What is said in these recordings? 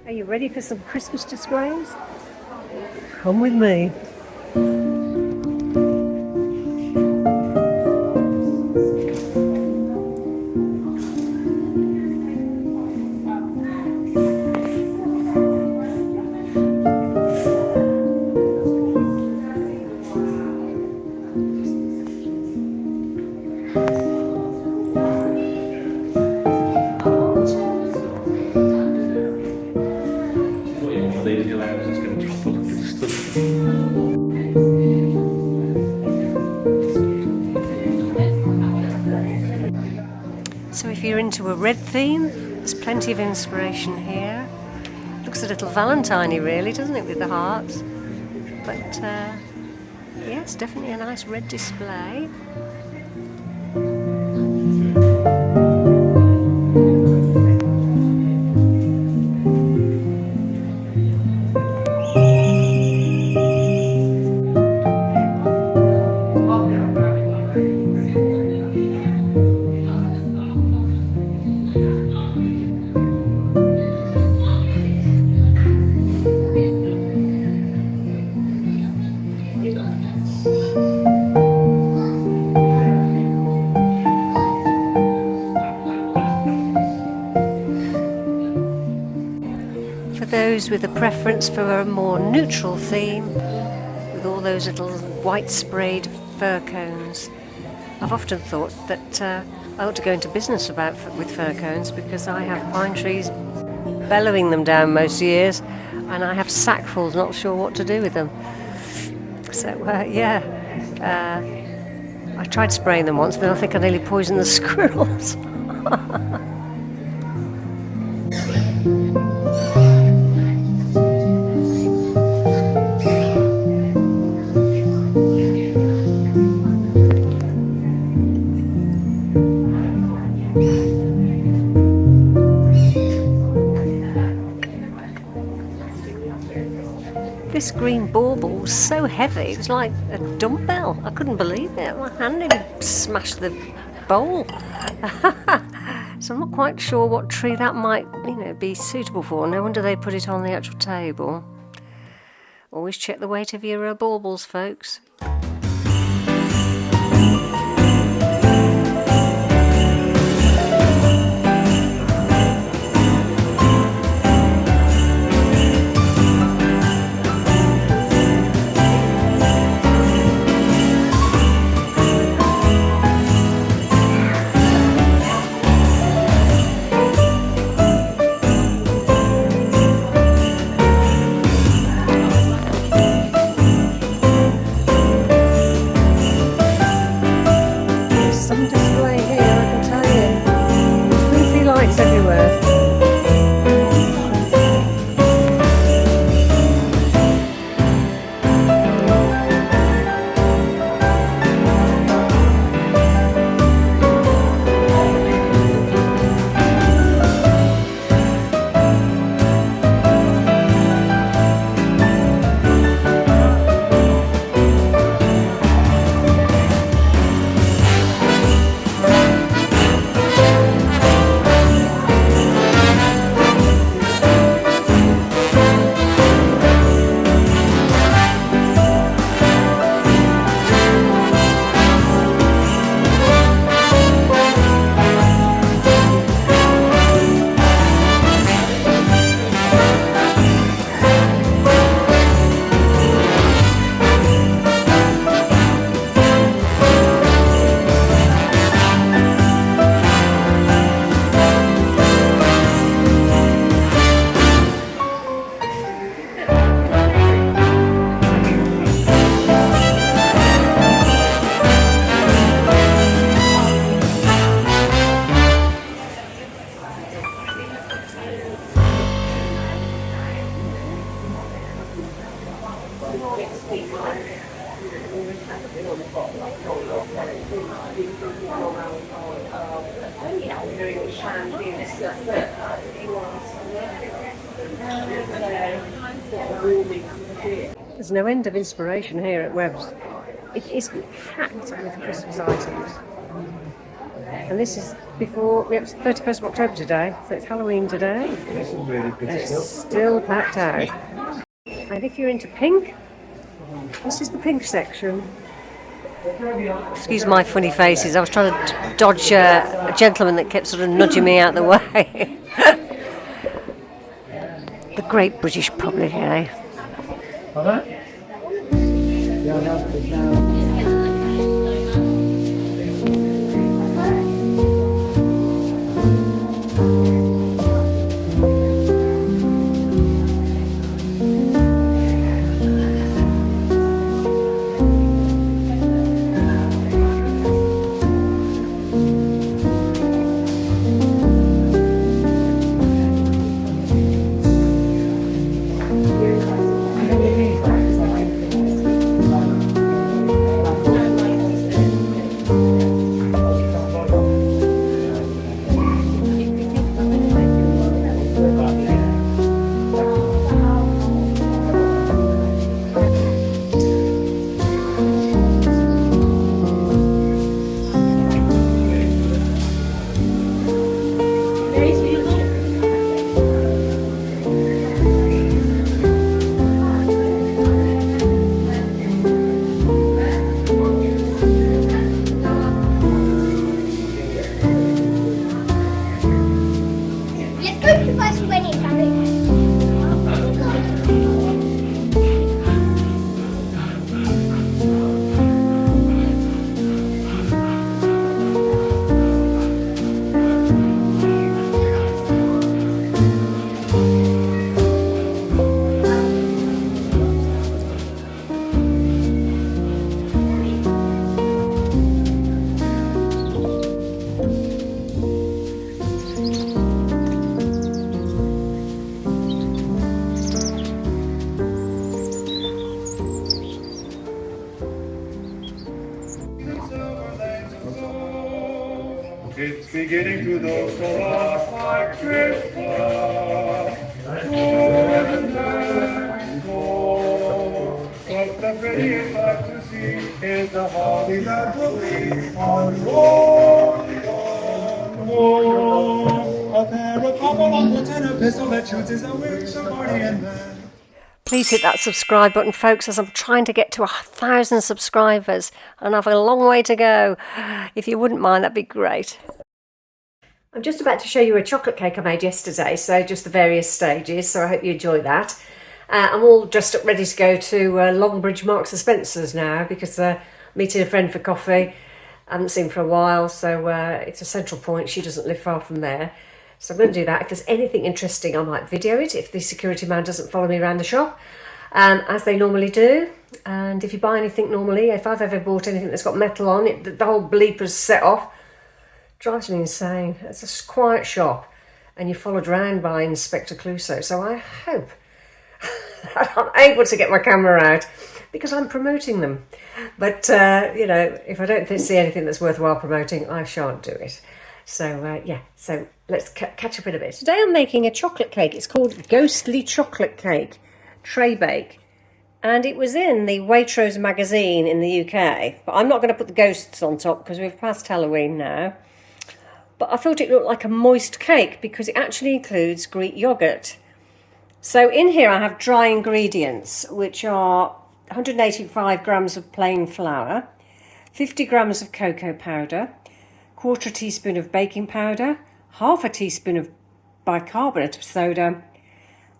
Are you ready for some Christmas displays? Come with me. So if you're into a red theme, there's plenty of inspiration here. Looks a little Valentine-y really, doesn't it, with the hearts? But yes, definitely a nice red display. Those with a preference for a more neutral theme, with all those little white sprayed fir cones. I've often thought that I ought to go into business with fir cones, because I have pine trees bellowing them down most years, and I have sackfuls, not sure what to do with them. So I tried spraying them once, but I think I nearly poisoned the squirrels. This green bauble was so heavy, it was like a dumbbell. I couldn't believe it. My hand nearly smashed the bowl. So I'm not quite sure what tree that might, be suitable for. No wonder they put it on the actual table. Always check the weight of your baubles, folks. There's no end of inspiration here at Webb's. It is packed with Christmas items. And this is before, it's 31st of October today, so it's Halloween today. This is really pretty It's still packed out. And if you're into pink, this is the pink section. Excuse my funny faces, I was trying to dodge a gentleman that kept sort of nudging me out the way. The great British public, eh? It's beginning to look so much like Christmas. What the prettiest sight to see is the holly that will be on a pair of hobble on the tenor pistol that shoots is a wish, a party and then. Please hit that subscribe button, folks, as I'm trying to get to 1,000 subscribers and I've a long way to go. If you wouldn't mind, that'd be great. I'm just about to show you a chocolate cake I made yesterday, so just the various stages, so I hope you enjoy that. I'm all dressed up ready to go to Longbridge Marks and Spencer's now because meeting a friend for coffee. I haven't seen for a while, so it's a central point. She doesn't live far from there. So I'm going to do that. If there's anything interesting, I might video it if the security man doesn't follow me around the shop, as they normally do. And if you buy anything normally, if I've ever bought anything that's got metal on it, the whole bleeper's set off. Drives me insane. It's a quiet shop and you're followed around by Inspector Clouseau. So I hope I'm able to get my camera out because I'm promoting them. But, you know, if I don't see anything that's worthwhile promoting, I shan't do it. So, yeah, so let's catch up in a bit. Today I'm making a chocolate cake. It's called Ghostly Chocolate Cake Tray Bake. And it was in the Waitrose magazine in the UK. But I'm not going to put the ghosts on top because we've passed Halloween now. But I thought it looked like a moist cake because it actually includes Greek yoghurt. So in here I have dry ingredients, which are 185 grams of plain flour, 50 grams of cocoa powder, 1/4 teaspoon of baking powder, 1/2 teaspoon of bicarbonate of soda,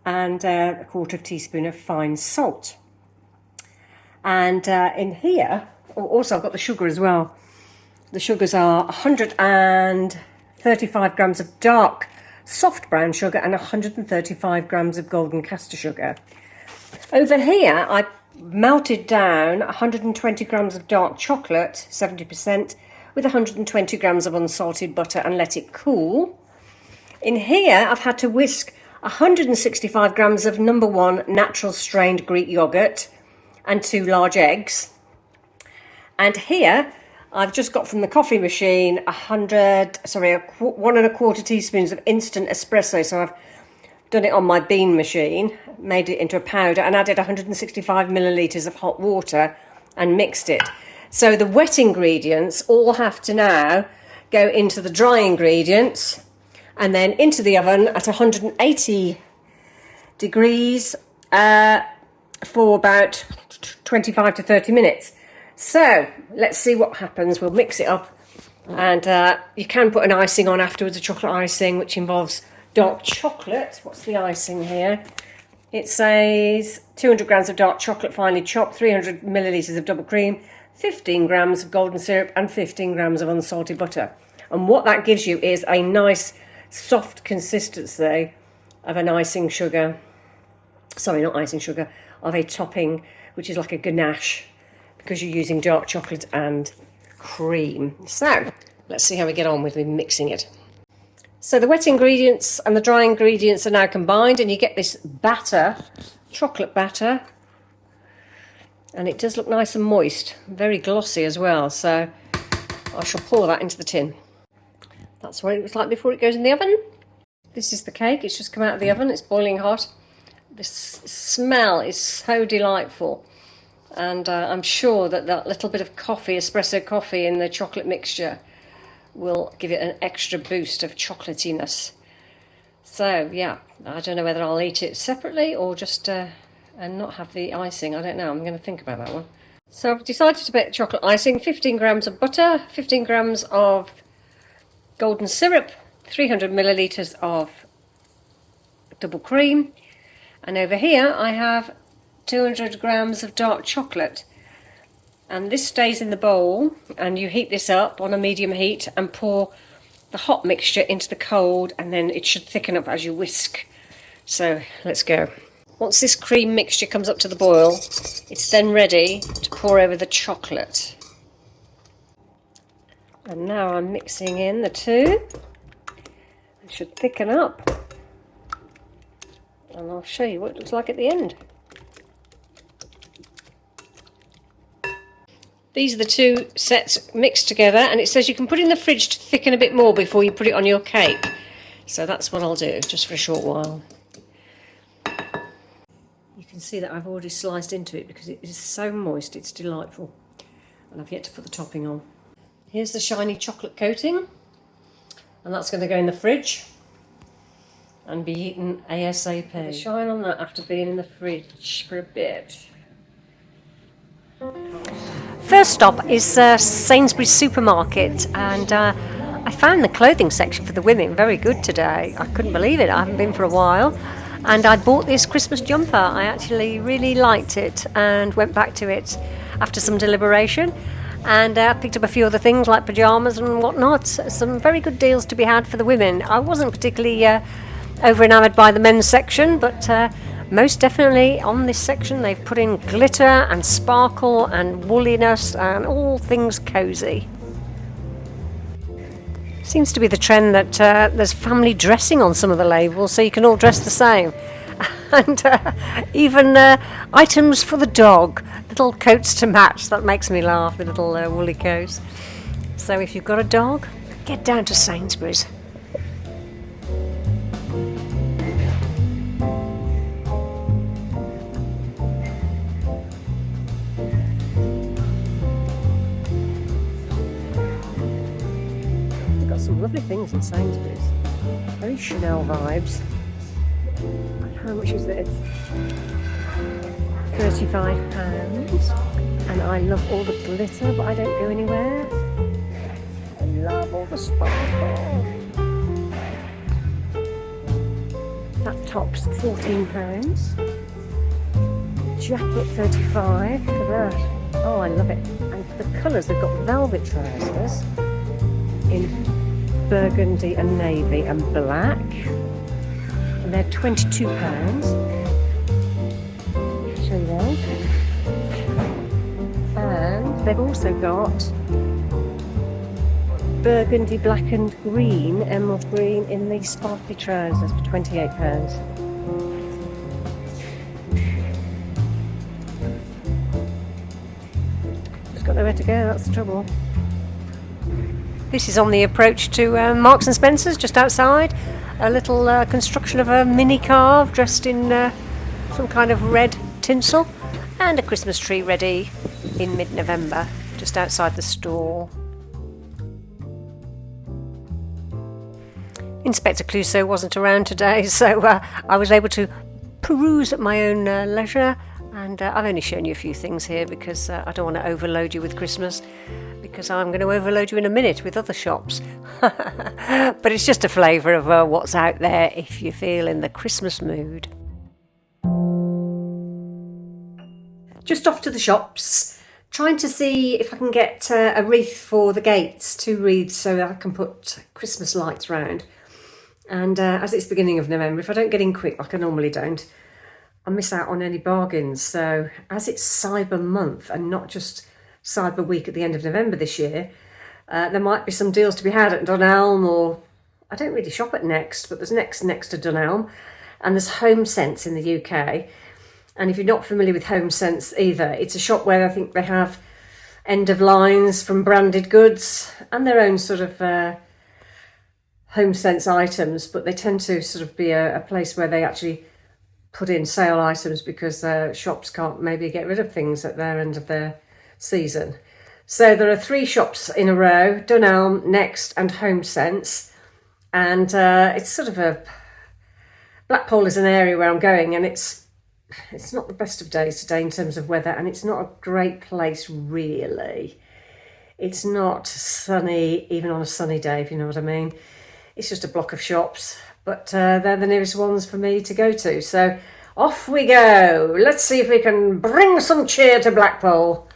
and 1/4 teaspoon of fine salt. And in here, also I've got the sugar as well. The sugars are 135 grams of dark soft brown sugar and 135 grams of golden castor sugar. Over here, I melted down 120 grams of dark chocolate, 70%, with 120 grams of unsalted butter and let it cool. In here, I've had to whisk 165 grams of number 1 natural strained Greek yoghurt and 2 large eggs. And here, I've just got from the coffee machine 1 1/4 teaspoons of instant espresso. So I've done it on my bean machine, made it into a powder and added 165 millilitres of hot water and mixed it. So the wet ingredients all have to now go into the dry ingredients and then into the oven at 180 degrees for about 25 to 30 minutes. So let's see what happens. We'll mix it up, and you can put an icing on afterwards, a chocolate icing, which involves dark chocolate. What's the icing here? It says 200 grams of dark chocolate finely chopped, 300 millilitres of double cream, 15 grams of golden syrup and 15 grams of unsalted butter. And what that gives you is a nice soft consistency of an icing sugar. Sorry, not icing sugar, of a topping, which is like a ganache, because you're using dark chocolate and cream. So let's see how we get on with mixing it. So the wet ingredients and the dry ingredients are now combined, and you get this batter, chocolate batter, and it does look nice and moist, very glossy as well. So I shall pour that into the tin. That's what it looks like before it goes in the oven. This is the cake. It's just come out of the oven. It's boiling hot. This smell is so delightful, and I'm sure that that little bit of coffee, espresso coffee, in the chocolate mixture will give it an extra boost of chocolatiness. So yeah, I don't know whether I'll eat it separately or just and not have the icing. I don't know. I'm going to think about that one. So I've decided to make chocolate icing. 15 grams of butter, 15 grams of golden syrup, 300 millilitres of double cream, and over here I have 200 grams of dark chocolate. And this stays in the bowl, and you heat this up on a medium heat and pour the hot mixture into the cold, and then it should thicken up as you whisk. So let's go. Once this cream mixture comes up to the boil, it's then ready to pour over the chocolate. And now I'm mixing in the two. It should thicken up, and I'll show you what it looks like at the end. These are the two sets mixed together, and it says you can put it in the fridge to thicken a bit more before you put it on your cake. So that's what I'll do, just for a short while. You can see that I've already sliced into it because it is so moist, it's delightful. And I've yet to put the topping on. Here's the shiny chocolate coating, and that's going to go in the fridge and be eaten ASAP. The shine on that after being in the fridge for a bit. First stop is Sainsbury's supermarket, and I found the clothing section for the women very good today. I couldn't believe it. I haven't been for a while, and I bought this Christmas jumper. I actually really liked it and went back to it after some deliberation, and picked up a few other things like pyjamas and whatnot. Some very good deals to be had for the women. I wasn't particularly over enamoured by the men's section, but most definitely on this section they've put in glitter and sparkle and wooliness and all things cosy. Seems to be the trend that there's family dressing on some of the labels, so you can all dress the same. And even items for the dog, little coats to match. That makes me laugh, the little woolly coats. So if you've got a dog, get down to Sainsbury's. Some lovely things in Sainsbury's. Very Chanel vibes. How much is this? £35. And I love all the glitter, but I don't go anywhere. I love all the sparkle. That top's £14. Jacket $35 for that. Oh, I love it. And the colours, they've got velvet trousers in burgundy and navy and black, and they're £22. Show you those. And they've also got burgundy, black and green, emerald green in these sparkly trousers for £28. Just got nowhere to go, that's the trouble. This is on the approach to Marks and Spencer's, just outside. A little construction of a mini car dressed in some kind of red tinsel, and a Christmas tree ready in mid-November, just outside the store. Inspector Clouseau wasn't around today, so I was able to peruse at my own leisure, and I've only shown you a few things here because I don't want to overload you with Christmas, because I'm going to overload you in a minute with other shops. But it's just a flavour of what's out there if you feel in the Christmas mood. Just off to the shops, trying to see if I can get a wreath for the gates, 2 wreaths, so I can put Christmas lights round. And as it's beginning of November, if I don't get in quick, like I normally don't, I miss out on any bargains. So as it's Cyber Month and not just Cyber Week at the end of November this year, there might be some deals to be had at Dunelm, or I don't really shop at Next, but there's Next next to Dunelm, and there's HomeSense in the UK. And if you're not familiar with HomeSense either, it's a shop where I think they have end of lines from branded goods and their own sort of HomeSense items, but they tend to sort of be a place where they actually put in sale items because shops can't maybe get rid of things at their end of their season. So there are 3 shops in a row: Dunelm, Next and HomeSense, and it's sort of a... Blackpool is an area where I'm going, and it's not the best of days today in terms of weather, and it's not a great place really. It's not sunny even on a sunny day, if you know what I mean. It's just a block of shops, but they're the nearest ones for me to go to. So off we go. Let's see if we can bring some cheer to Blackpool.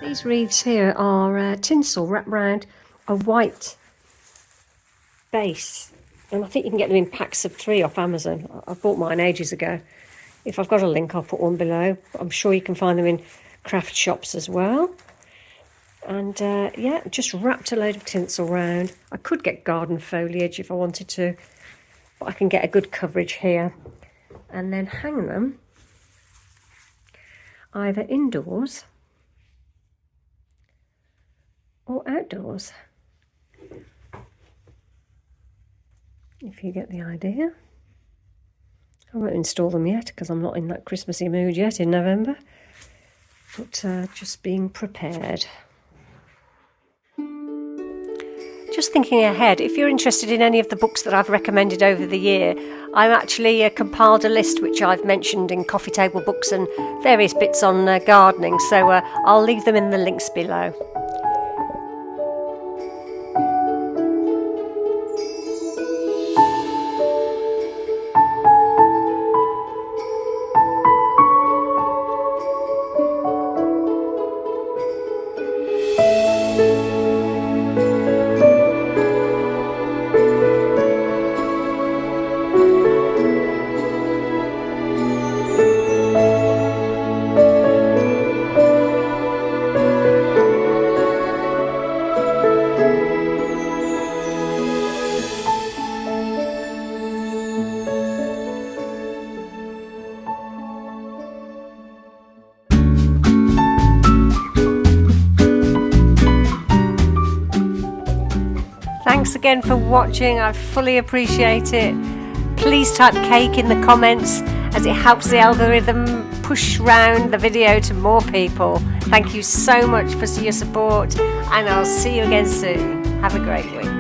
These wreaths here are tinsel wrapped around a white base, and I think you can get them in packs of 3 off Amazon. I bought mine ages ago. If I've got a link, I'll put one below. I'm sure you can find them in craft shops as well. And yeah, just wrapped a load of tinsel round. I could get garden foliage if I wanted to, but I can get a good coverage here and then hang them either indoors or outdoors, if you get the idea. I won't install them yet because I'm not in that Christmassy mood yet in November, but just being prepared. Just thinking ahead, if you're interested in any of the books that I've recommended over the year, I've actually compiled a list which I've mentioned in coffee table books and various bits on gardening, so I'll leave them in the links below. Thanks again for watching, I fully appreciate it. Please type cake in the comments as it helps the algorithm push round the video to more people. Thank you so much for your support and I'll see you again soon. Have a great week.